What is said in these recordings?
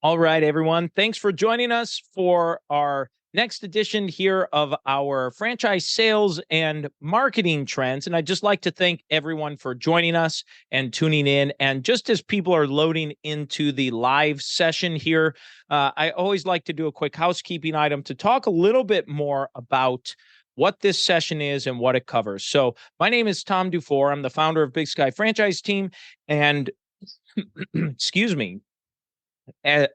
All right, everyone. Thanks for joining us for our next edition here of our franchise sales and marketing trends. And I'd just like to thank everyone for joining us and tuning in. And just as people are loading into the live session here, I always like to do a quick housekeeping item to talk a little bit more about what this session is and what it covers. So my name is Tom DuFore. I'm the founder of Big Sky Franchise Team. And excuse me, uh,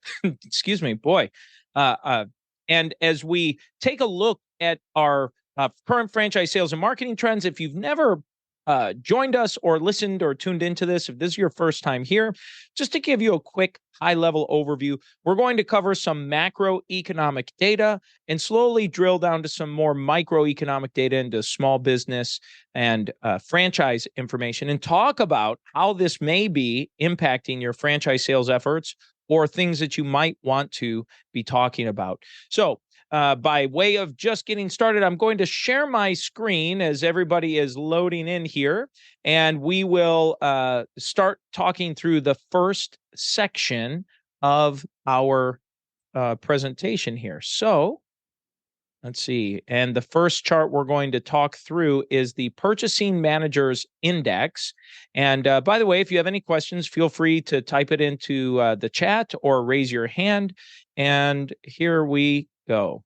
excuse me, boy. Uh, uh, and as we take a look at our current franchise sales and marketing trends, if you've never joined us or listened or tuned into this, if this is your first time here, just to give you a quick high-level overview, we're going to cover some macroeconomic data and slowly drill down to some more microeconomic data into small business and franchise information and talk about how this may be impacting your franchise sales efforts or things that you might want to be talking about. So, by way of just getting started, I'm going to share my screen as everybody is loading in here, and we will start talking through the first section of our presentation here. So, let's see. And the first chart we're going to talk through is the Purchasing Managers Index. And by the way, if you have any questions, feel free to type it into the chat or raise your hand. And here we go.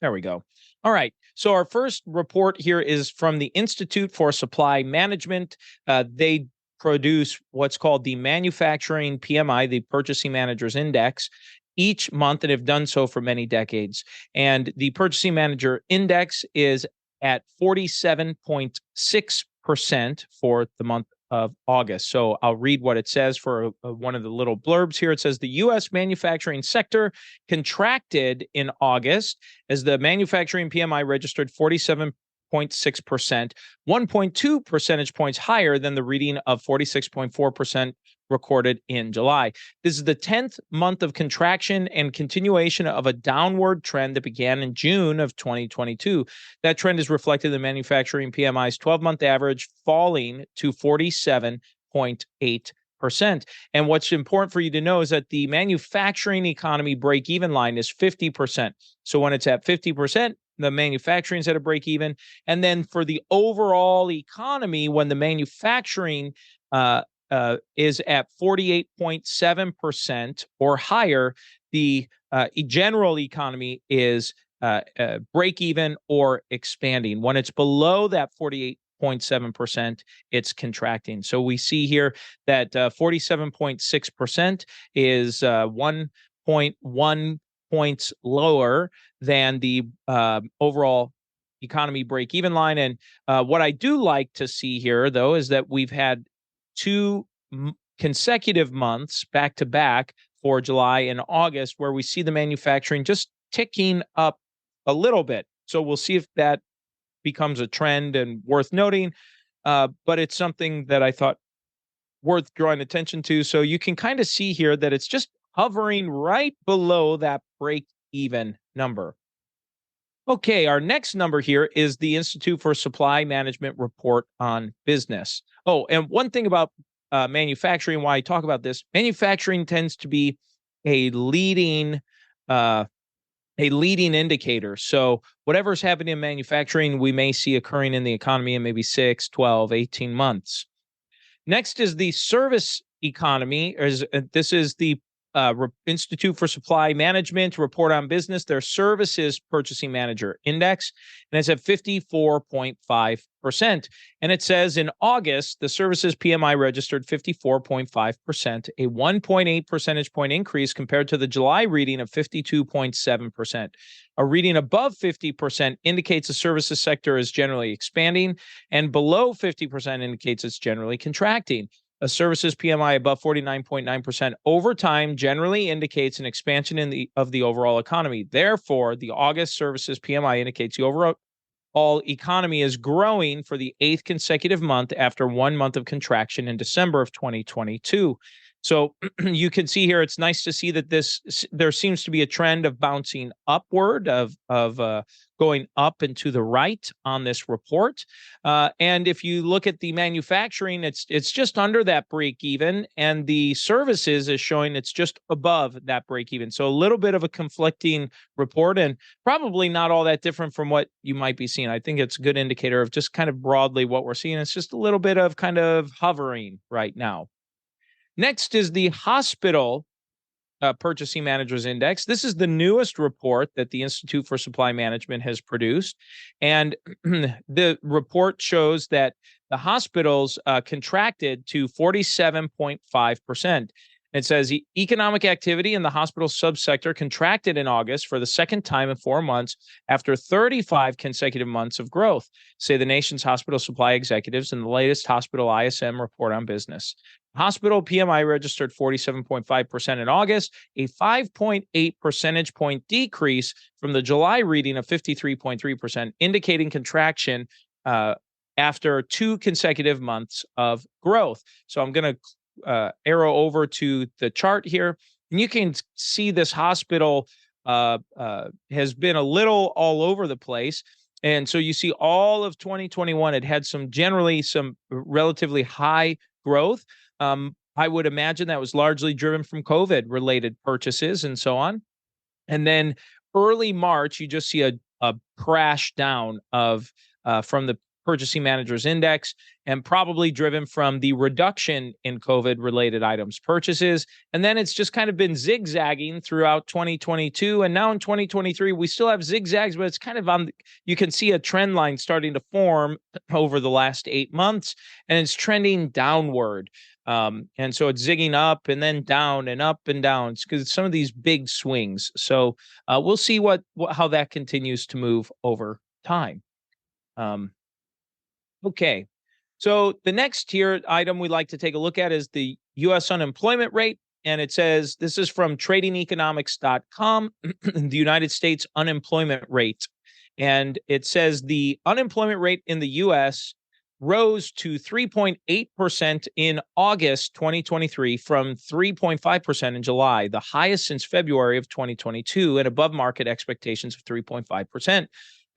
There we go. All right. So our first report here is from the Institute for Supply Management. They produce what's called the Manufacturing PMI, the Purchasing Managers Index, each month and have done so for many decades. And the Purchasing Manager Index is at 47.6% for the month of August. So I'll read what it says for one of the little blurbs here. It says the U.S. manufacturing sector contracted in August as the manufacturing PMI registered 47.6%, 1.2 percentage points higher than the reading of 46.4% recorded in July. This is the 10th month of contraction and continuation of a downward trend that began in June of 2022. That trend is reflected in the manufacturing PMI's 12-month average falling to 47.8%. And what's important for you to know is that the manufacturing economy break-even line is 50%. So when it's at 50%, the manufacturing is at a break even. And then for the overall economy, when the manufacturing is at 48.7% or higher, the general economy is break even or expanding. When it's below that 48.7%, it's contracting. So we see here that 47.6% is 1.1 points lower than the overall economy break-even line. And what I do like to see here, though, is that we've had two consecutive months back to back for July and August where we see the manufacturing just ticking up a little bit. So we'll see if that becomes a trend and worth noting. But it's something that I thought worth drawing attention to. So you can kind of see here that it's just hovering right below that break-even number. Okay, our next number here is the Institute for Supply Management report on business. Oh, and one thing about manufacturing, why I talk about this, manufacturing tends to be a leading indicator. So whatever's happening in manufacturing, we may see occurring in the economy in maybe 6, 12, 18 months. Next is the service economy. This is the Institute for Supply Management report on business, their services purchasing manager index, and it's at 54.5%. And it says in August, the services PMI registered 54.5%, a 1.8 percentage point increase compared to the July reading of 52.7%. A reading above 50% indicates the services sector is generally expanding, and below 50% indicates it's generally contracting. A services PMI above 49.9% over time generally indicates an expansion of the overall economy. Therefore, the August services PMI indicates the overall economy is growing for the 8th consecutive month after 1 month of contraction in December of 2022. So you can see here, it's nice to see that there seems to be a trend of bouncing upward, of going up and to the right on this report. And if you look at the manufacturing, it's just under that break even, and the services is showing it's just above that break even. So a little bit of a conflicting report, and probably not all that different from what you might be seeing. I think it's a good indicator of just kind of broadly what we're seeing. It's just a little bit of kind of hovering right now. Next is the hospital Purchasing Managers Index. This is the newest report that the Institute for Supply Management has produced. And the report shows that the hospitals contracted to 47.5%. It says economic activity in the hospital subsector contracted in August for the second time in 4 months after 35 consecutive months of growth, say the nation's hospital supply executives in the latest hospital ISM report on business. Hospital PMI registered 47.5% in August, a 5.8 percentage point decrease from the July reading of 53.3%, indicating contraction after 2 consecutive months of growth. So I'm going to arrow over to the chart here, and you can see this hospital has been a little all over the place. And so you see all of 2021, it had some relatively high growth. I would imagine that was largely driven from COVID-related purchases and so on. And then early March, you just see a crash down of from the Purchasing Managers Index, and probably driven from the reduction in COVID-related items purchases. And then it's just kind of been zigzagging throughout 2022. And now in 2023, we still have zigzags, but it's kind of you can see a trend line starting to form over the last 8 months, and it's trending downward. And so it's zigging up and then down and up and down because some of these big swings. So we'll see how that continues to move over time. Okay, so the next here item we'd like to take a look at is the U.S. unemployment rate. And it says, this is from tradingeconomics.com, the United States unemployment rate. And it says the unemployment rate in the U.S. rose to 3.8% in August 2023 from 3.5% in July, the highest since February of 2022, and above market expectations of 3.5%.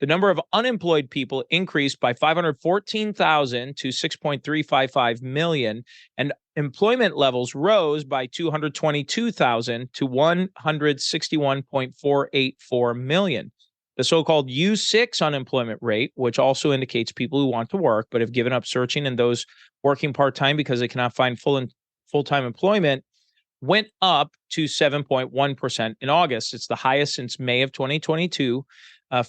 The number of unemployed people increased by 514,000 to 6.355 million, and employment levels rose by 222,000 to 161.484 million. The so-called U6 unemployment rate, which also indicates people who want to work but have given up searching and those working part-time because they cannot find full-time employment, went up to 7.1% in August. It's the highest since May of 2022.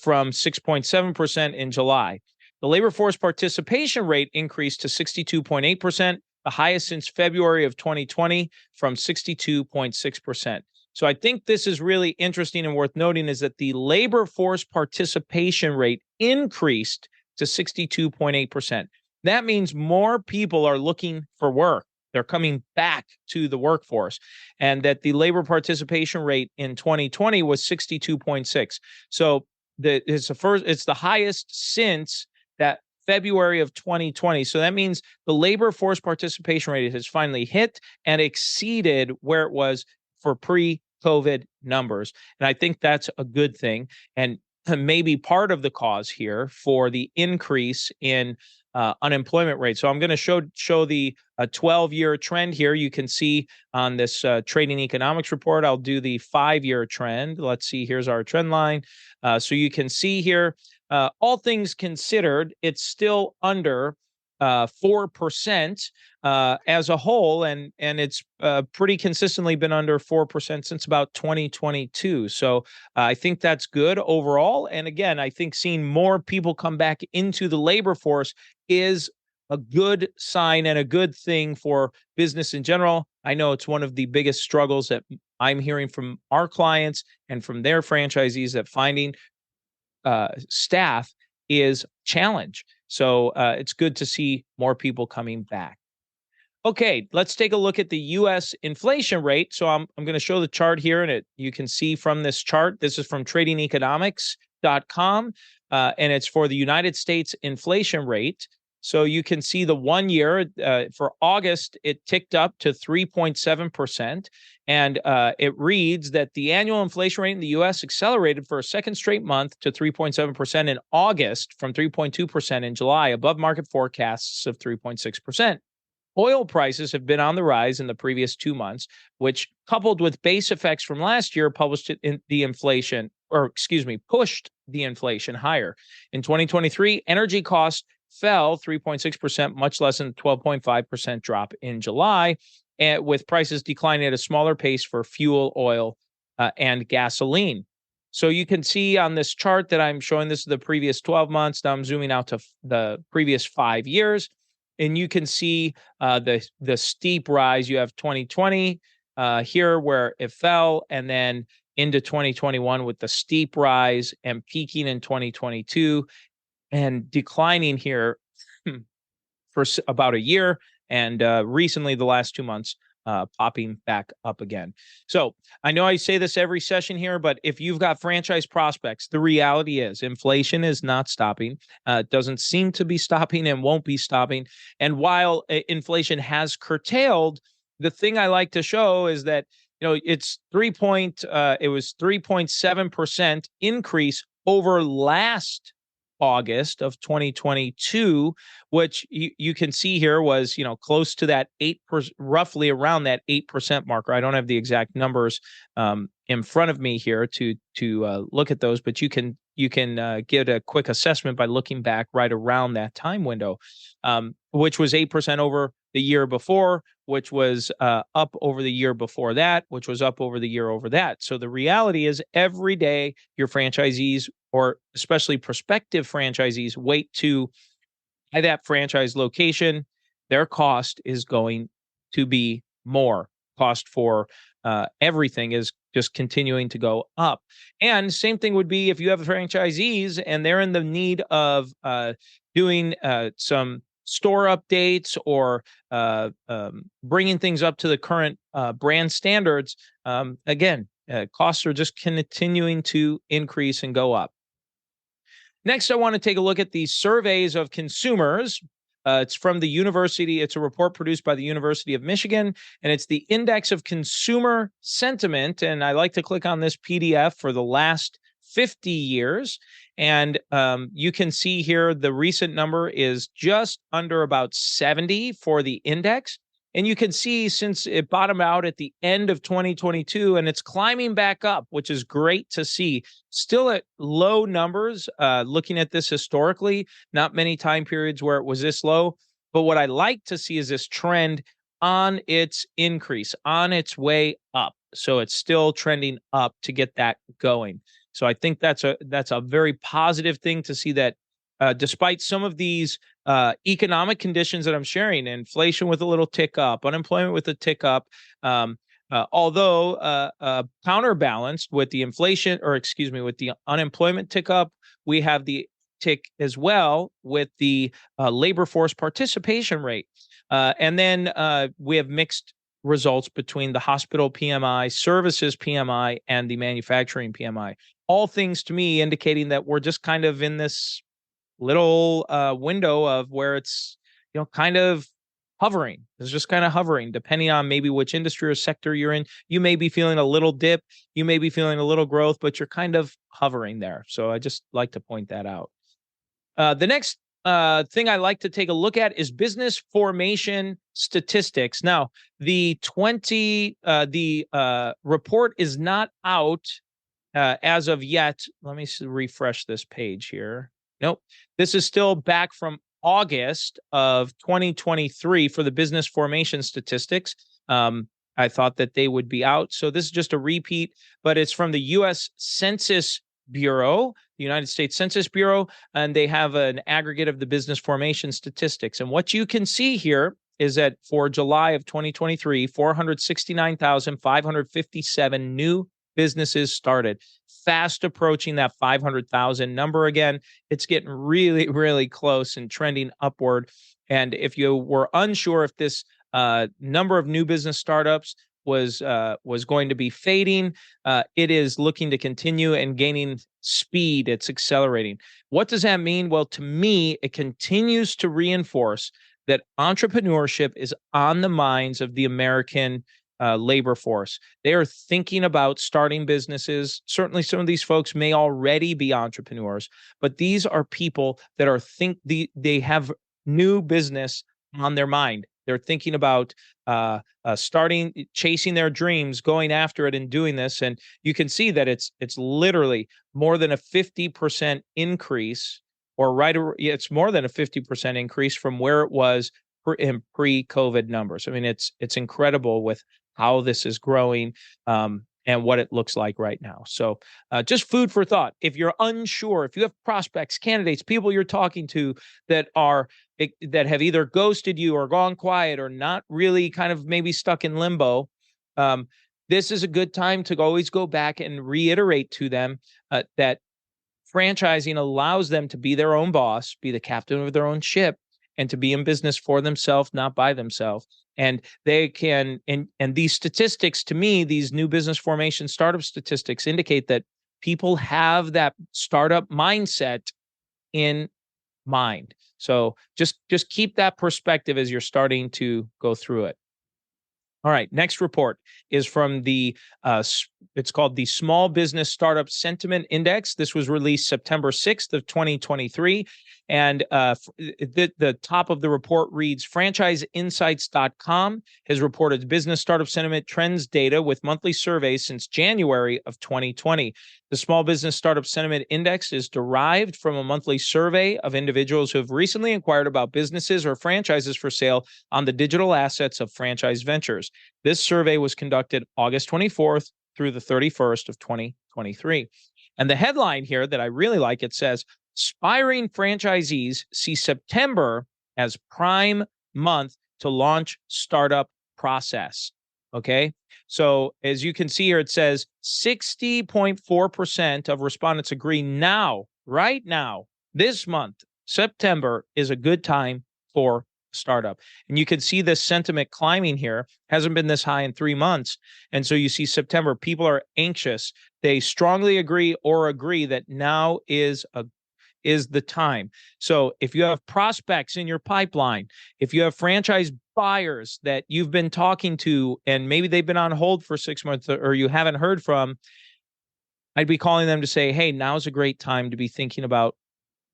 From 6.7% in July. The labor force participation rate increased to 62.8%, the highest since February of 2020, from 62.6%. So I think this is really interesting and worth noting is that the labor force participation rate increased to 62.8%. That means more people are looking for work. They're coming back to the workforce, and that the labor participation rate in 2020 was 62.6. So it's the highest since that February of 2020. So that means the labor force participation rate has finally hit and exceeded where it was for pre-COVID numbers. And I think that's a good thing, and maybe part of the cause here for the increase in unemployment rate. So I'm going to show the 12-year trend here. You can see on this Trading Economics report, I'll do the 5-year trend. Let's see, here's our trend line. So you can see here, all things considered, it's still under 4% as a whole, and it's pretty consistently been under 4% since about 2022. So I think that's good overall. And again, I think seeing more people come back into the labor force is a good sign and a good thing for business in general. I know it's one of the biggest struggles that I'm hearing from our clients and from their franchisees, that finding staff is challenge. So it's good to see more people coming back. Okay, let's take a look at the U.S. inflation rate. So I'm going to show the chart here, and you can see from this chart, this is from tradingeconomics.com, and it's for the United States inflation rate. So you can see the 1 year for August, it ticked up to 3.7%. And it reads that the annual inflation rate in the U.S. accelerated for a second straight month to 3.7% in August from 3.2% in July, above market forecasts of 3.6%. Oil prices have been on the rise in the previous 2 months, which, coupled with base effects from last year, pushed the inflation higher. In 2023, energy costs fell 3.6%, much less than the 12.5% drop in July, and with prices declining at a smaller pace for fuel, oil, and gasoline. So you can see on this chart that I'm showing, this is the previous 12 months. Now I'm zooming out to the previous 5 years. And you can see the steep rise. You have 2020 here where it fell, and then into 2021 with the steep rise and peaking in 2022 and declining here for about a year, and recently the last 2 months popping back up again. So I know I say this every session here, but if you've got franchise prospects, the reality is inflation is not stopping. It doesn't seem to be stopping and won't be stopping. And while inflation has curtailed, the thing I like to show is that it's it was 3.7% increase over last August of 2022, which you can see here was, close to that 8%, roughly around that 8% marker. I don't have the exact numbers in front of me here to look at those, but you can get a quick assessment by looking back right around that time window, which was 8% over the year before, which was up over the year before that, which was up over the year over that. So the reality is every day your franchisees, or especially prospective franchisees, wait to buy that franchise location, their cost is going to be more. Cost for everything is just continuing to go up. And same thing would be if you have franchisees and they're in the need of doing some store updates or bringing things up to the current brand standards. Again, costs are just continuing to increase and go up. Next, I want to take a look at the surveys of consumers. It's from the university. It's a report produced by the University of Michigan, and it's the Index of Consumer Sentiment. And I like to click on this PDF for the last 50 years. And you can see here the recent number is just under about 70 for the index. And you can see since it bottomed out at the end of 2022 and it's climbing back up, which is great to see. Still at low numbers, looking at this historically, not many time periods where it was this low. But what I like to see is this trend on its increase, on its way up. So it's still trending up to get that going. So I think that's a very positive thing to see that despite some of these economic conditions that I'm sharing, inflation with a little tick up, unemployment with a tick up, although counterbalanced with the inflation, with the unemployment tick up, we have the tick as well with the labor force participation rate. And then we have mixed results between the hospital PMI, services PMI, and the manufacturing PMI. All things to me indicating that we're just kind of in this little window of where it's, kind of hovering. It's just kind of hovering, depending on maybe which industry or sector you're in. You may be feeling a little dip, you may be feeling a little growth, but you're kind of hovering there. So I just like to point that out. The next thing I like to take a look at is business formation statistics. Now, the report is not out as of yet. Let me refresh this page here. Nope. This is still back from August of 2023 for the business formation statistics. I thought that they would be out. So this is just a repeat, but it's from the U.S. Census Bureau, the United States Census Bureau, and they have an aggregate of the business formation statistics. And what you can see here is that for July of 2023, 469,557 new businesses started, fast approaching that 500,000 number again. It's getting really, really close and trending upward. And if you were unsure if this number of new business startups was going to be fading. It is looking to continue and gaining speed. It's accelerating. What does that mean? Well, to me, it continues to reinforce that entrepreneurship is on the minds of the American labor force. They are thinking about starting businesses. Certainly, some of these folks may already be entrepreneurs, but these are people that they have new business on their mind. They're thinking about chasing their dreams, going after it, and doing this. And you can see that it's literally more than a 50% increase, it's more than a 50% increase from where it was in pre-COVID numbers. I mean, it's incredible with how this is growing. And what it looks like right now. So just food for thought. If you're unsure, if you have prospects, candidates, people you're talking to that have either ghosted you or gone quiet or not really kind of maybe stuck in limbo, this is a good time to always go back and reiterate to them that franchising allows them to be their own boss, be the captain of their own ship, and to be in business for themselves, not by themselves. And they can, and these statistics, to me, these new business formation startup statistics indicate that people have that startup mindset in mind. So just keep that perspective as you're starting to go through it. All right, next report is from it's called the Small Business Startup Sentiment Index. This was released September 6th of 2023. And the top of the report reads, franchiseinsights.com has reported business startup sentiment trends data with monthly surveys since January of 2020. The Small Business Startup Sentiment Index is derived from a monthly survey of individuals who have recently inquired about businesses or franchises for sale on the digital assets of franchise ventures. This survey was conducted August 24th through the 31st of 2023. And the headline here that I really like, it says, aspiring franchisees see September as prime month to launch startup process. Okay. So as you can see here, it says 60.4% of respondents agree right now, this month, September is a good time for startup. And you can see this sentiment climbing here. Hasn't been this high in 3 months. And so you see September, people are anxious. They strongly agree that now is the time. So if you have prospects in your pipeline, if you have franchise buyers that you've been talking to and maybe they've been on hold for 6 months or you haven't heard from, I'd be calling them to say, hey, now's a great time to be thinking about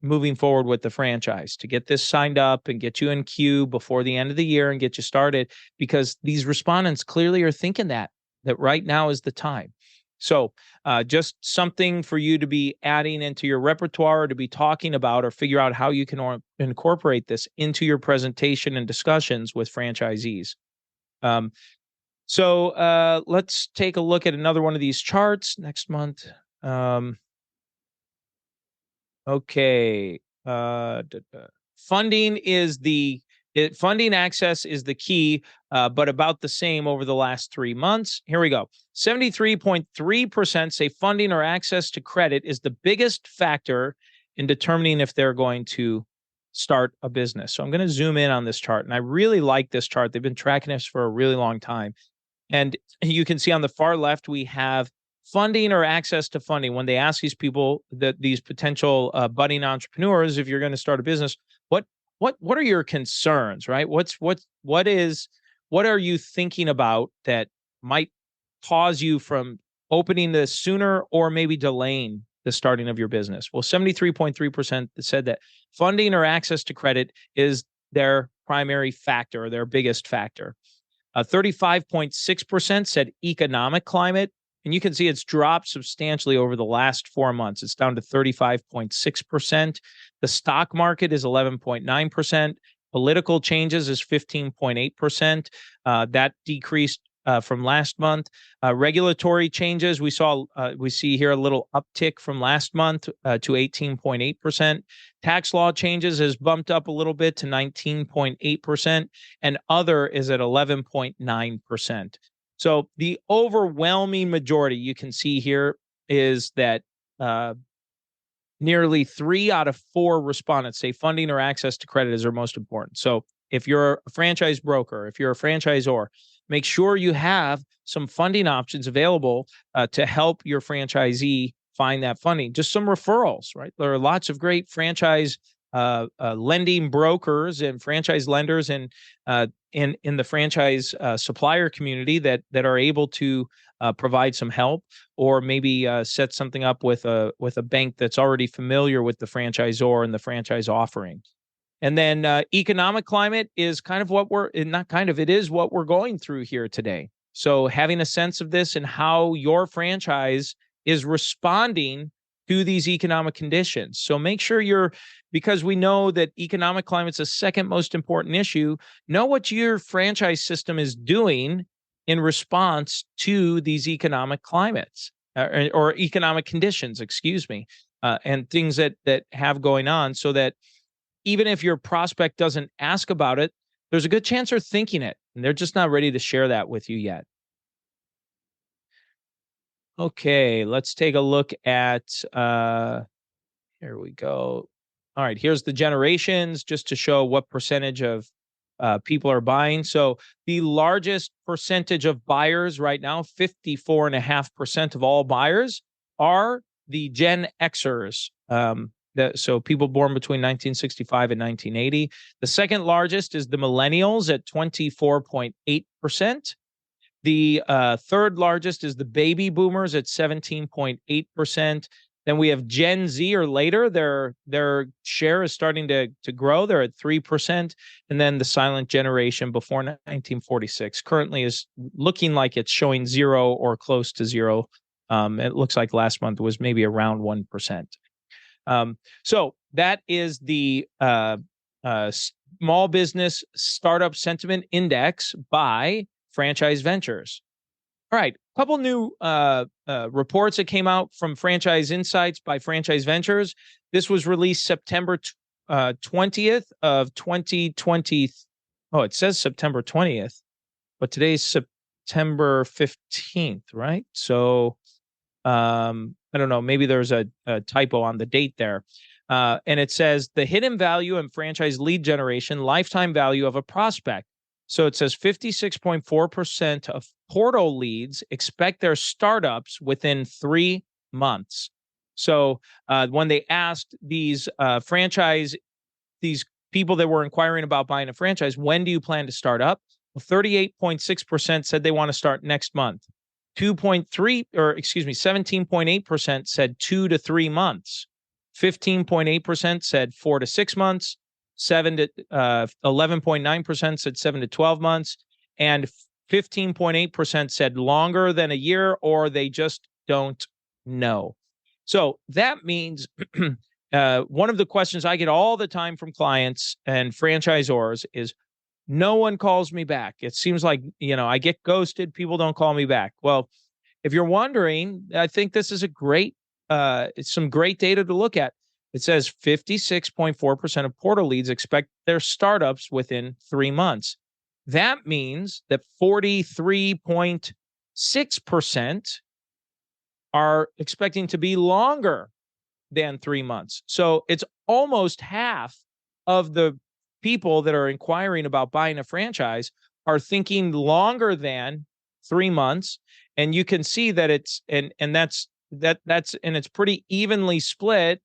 moving forward with the franchise, to get this signed up and get you in queue before the end of the year and get you started, because these respondents clearly are thinking that right now is the time. So just something for you to be adding into your repertoire, or to be talking about, or figure out how you can incorporate this into your presentation and discussions with franchisees. So let's take a look at another one of these charts next month. Okay. Funding access is the key, but about the same over the last 3 months. Here we go. 73.3% say funding or access to credit is the biggest factor in determining if they're going to start a business. So I'm going to zoom in on this chart, and I really like this chart. They've been tracking this for a really long time. And you can see on the far left, we have funding or access to funding. When they ask these people, these potential budding entrepreneurs, if you're going to start a business, what are your concerns, right? What are you thinking about that might cause you from opening this sooner or maybe delaying the starting of your business? Well, 73.3% said that funding or access to credit is their primary factor, or their biggest factor. 35.6% said economic climate. And you can see it's dropped substantially over the last 4 months. It's down to 35.6%. The stock market is 11.9%. Political changes is 15.8%. That decreased from last month. Regulatory changes, we see here a little uptick from last month to 18.8%. Tax law changes has bumped up a little bit to 19.8%, and other is at 11.9%. So the overwhelming majority you can see here is that nearly 3 out of 4 respondents say funding or access to credit is their most important. So if you're a franchise broker, if you're a franchisor, make sure you have some funding options available to help your franchisee find that funding. Just some referrals, right? There are lots of great franchise lending brokers and franchise lenders and in the franchise supplier community that are able to provide some help, or maybe set something up with a bank that's already familiar with the franchisor and the franchise offering. And then economic climate is kind of what not kind of, it is what we're going through here today. So having a sense of this and how your franchise is responding to these economic conditions. So make sure because we know that economic climate's the second most important issue, know what your franchise system is doing in response to these economic climates or economic conditions, excuse me, and things that have going on, so that even if your prospect doesn't ask about it, there's a good chance they're thinking it, and they're just not ready to share that with you yet. Okay, let's take a look at, here we go. All right, here's the generations, just to show what percentage of people are buying. So the largest percentage of buyers right now, 54.5% of all buyers, are the Gen Xers. So people born between 1965 and 1980. The second largest is the millennials at 24.8%. The third largest is the baby boomers at 17.8%. Then we have Gen Z or later. Their share is starting to grow. They're at 3%. And then the silent generation before 1946 currently is looking like it's showing zero or close to zero. It looks like last month was maybe around 1%. So that is the Small Business Startup Sentiment Index by Franchise Ventures. All right, a couple new reports that came out from Franchise Insights by Franchise Ventures. This was released September 20th of 2020. Oh, it says September 20th, but today's September 15th, right? So I don't know, maybe there's a typo on the date there. And it says the hidden value in franchise lead generation, lifetime value of a prospect. So it says 56.4% of portal leads expect their startups within 3 months. So when they asked these these people that were inquiring about buying a franchise, when do you plan to start up? Well, 38.6% said they want to start next month. 17.8% said 2 to 3 months. 15.8% said 4 to 6 months. 11.9% said 7 to 12 months, and 15.8% said longer than a year, or they just don't know. So that means one of the questions I get all the time from clients and franchisors is, no one calls me back. It seems like, I get ghosted. People don't call me back. Well, if you're wondering, I think this is it's some great data to look at. It says 56.4% of portal leads expect their startups within 3 months. That means that 43.6% are expecting to be longer than 3 months. So it's almost half of the people that are inquiring about buying a franchise are thinking longer than 3 months. And you can see that it's it's pretty evenly split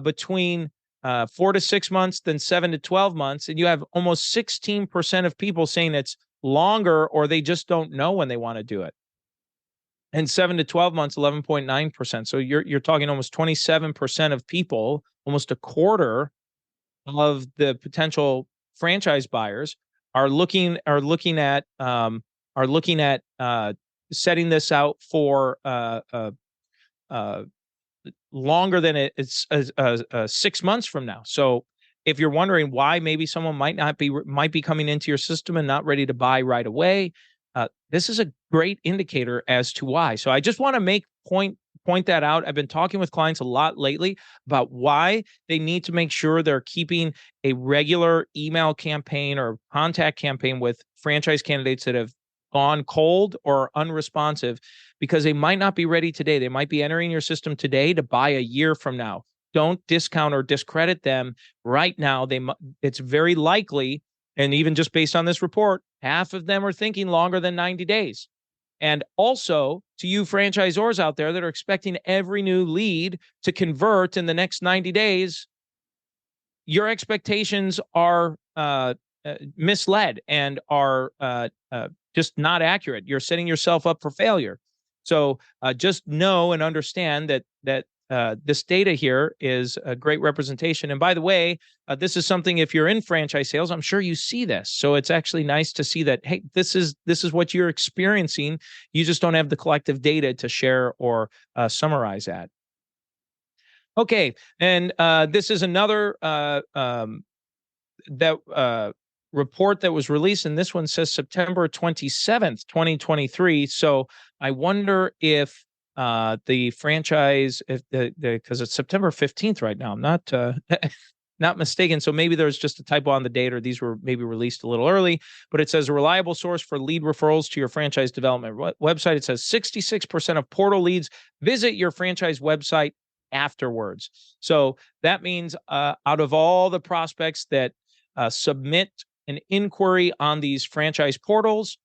between 4 to 6 months, then 7 to 12 months. And you have almost 16% of people saying it's longer, or they just don't know when they want to do it. And 7 to 12 months, 11.9%. So you're talking almost 27% of people, almost a quarter of the potential franchise buyers are looking at setting this out for longer than it's 6 months from now. So if you're wondering why maybe someone might be coming into your system and not ready to buy right away, this is a great indicator as to why. So I just want to point that out. I've been talking with clients a lot lately about why they need to make sure they're keeping a regular email campaign or contact campaign with franchise candidates that have gone cold or unresponsive, because they might not be ready today. They might be entering your system today to buy a year from now. Don't discount or discredit them right now. It's very likely, and even just based on this report, Half of them are thinking longer than 90 days. And also to you franchisors out there that are expecting every new lead to convert in the next 90 days, your expectations are misled and are just not accurate. You're setting yourself up for failure. So just know and understand that this data here is a great representation. And by the way, this is something, if you're in franchise sales, I'm sure you see this. So it's actually nice to see that, hey, this is what you're experiencing. You just don't have the collective data to share or summarize that. Okay, and this is another report that was released, and this one says September 27th, 2023. So I wonder if the franchise, if because it's September 15th right now, I'm not not mistaken. So maybe there's just a typo on the date, or these were maybe released a little early, but it says a reliable source for lead referrals to your franchise development website. It says 66% of portal leads visit your franchise website afterwards. So that means out of all the prospects that submit an inquiry on these franchise portals,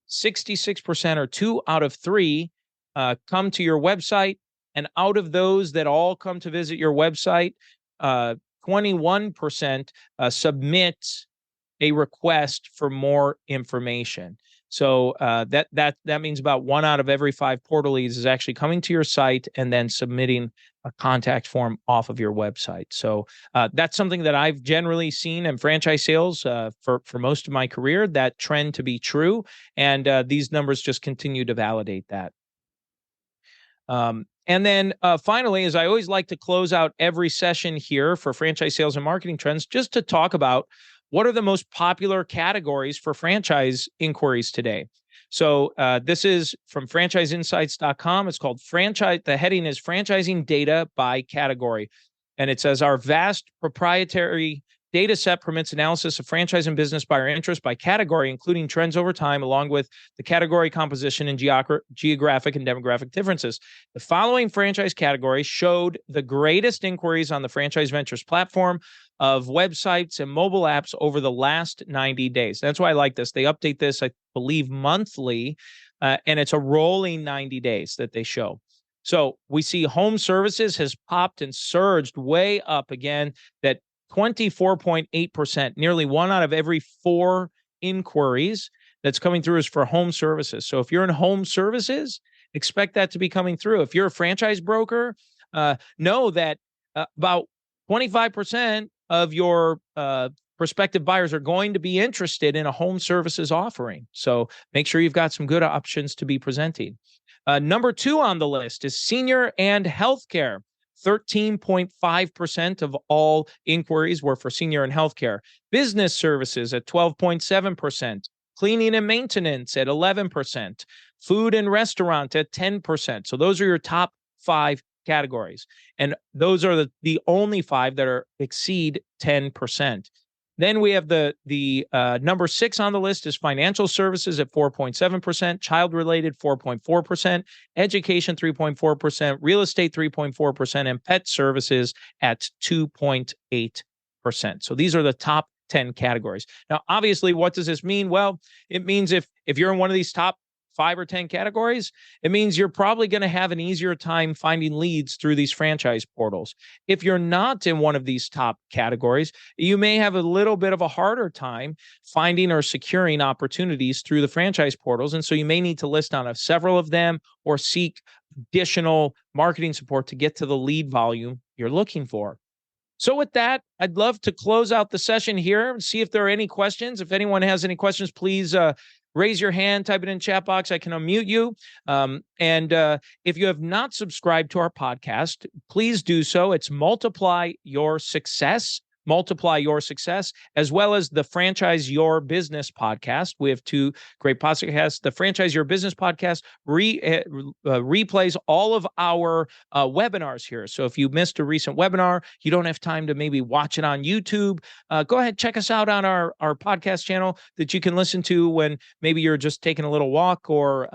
66%, or 2 out of 3, come to your website. And out of those that all come to visit your website, 21% submit a request for more information. So that means about 1 out of every 5 portal leads is actually coming to your site and then submitting a contact form off of your website. So that's something that I've generally seen in franchise sales for most of my career, that trend to be true. And these numbers just continue to validate that. And then finally, as I always like to close out every session here for franchise sales and marketing trends, just to talk about what are the most popular categories for franchise inquiries today. So this is from franchiseinsights.com. It's called franchise. The heading is Franchising Data by Category. And it says our vast proprietary data set permits analysis of franchise and business buyer interest by category, including trends over time, along with the category composition and geographic and demographic differences. The following franchise categories showed the greatest inquiries on the Franchise Ventures platform of websites and mobile apps over the last 90 days. That's why I like this. They update this, I believe, monthly, and it's a rolling 90 days that they show. So we see home services has popped and surged way up again, that 24.8%, nearly 1 out of every 4 inquiries that's coming through is for home services. So if you're in home services, expect that to be coming through. If you're a franchise broker, know that about 25% of your prospective buyers are going to be interested in a home services offering. So make sure you've got some good options to be presenting. Number 2 on the list is senior and healthcare. 13.5% of all inquiries were for senior and healthcare. Business services at 12.7%. Cleaning and maintenance at 11%. Food and restaurant at 10%. So those are your top 5 categories. And those are the only 5 that exceed 10%. Then we have the number 6 on the list is financial services at 4.7%, child-related 4.4%, education 3.4%, real estate 3.4%, and pet services at 2.8%. So these are the top 10 categories. Now, obviously, what does this mean? Well, it means if you're in one of these top 5 or 10 categories, it means you're probably going to have an easier time finding leads through these franchise portals. If you're not in one of these top categories, you may have a little bit of a harder time finding or securing opportunities through the franchise portals. And so you may need to list on several of them or seek additional marketing support to get to the lead volume you're looking for. So with that, I'd love to close out the session here and see if there are any questions. If anyone has any questions, please raise your hand, type it in chat box. I can unmute you. And if you have not subscribed to our podcast, please do so. It's Multiply Your Success, as well as the Franchise Your Business podcast. We have 2 great podcasts. The Franchise Your Business podcast replays all of our webinars here. So if you missed a recent webinar, you don't have time to maybe watch it on YouTube, go ahead, check us out on our podcast channel that you can listen to when maybe you're just taking a little walk or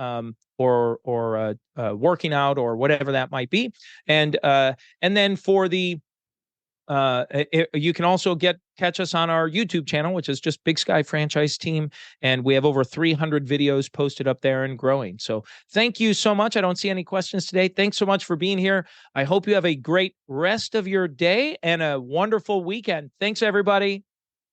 working out or whatever that might be. And then for the You can also catch us on our YouTube channel, which is just Big Sky Franchise Team, and we have over 300 videos posted up there and growing. So thank you so much. I don't see any questions today. Thanks so much for being here. I hope you have a great rest of your day and a wonderful weekend. Thanks, everybody.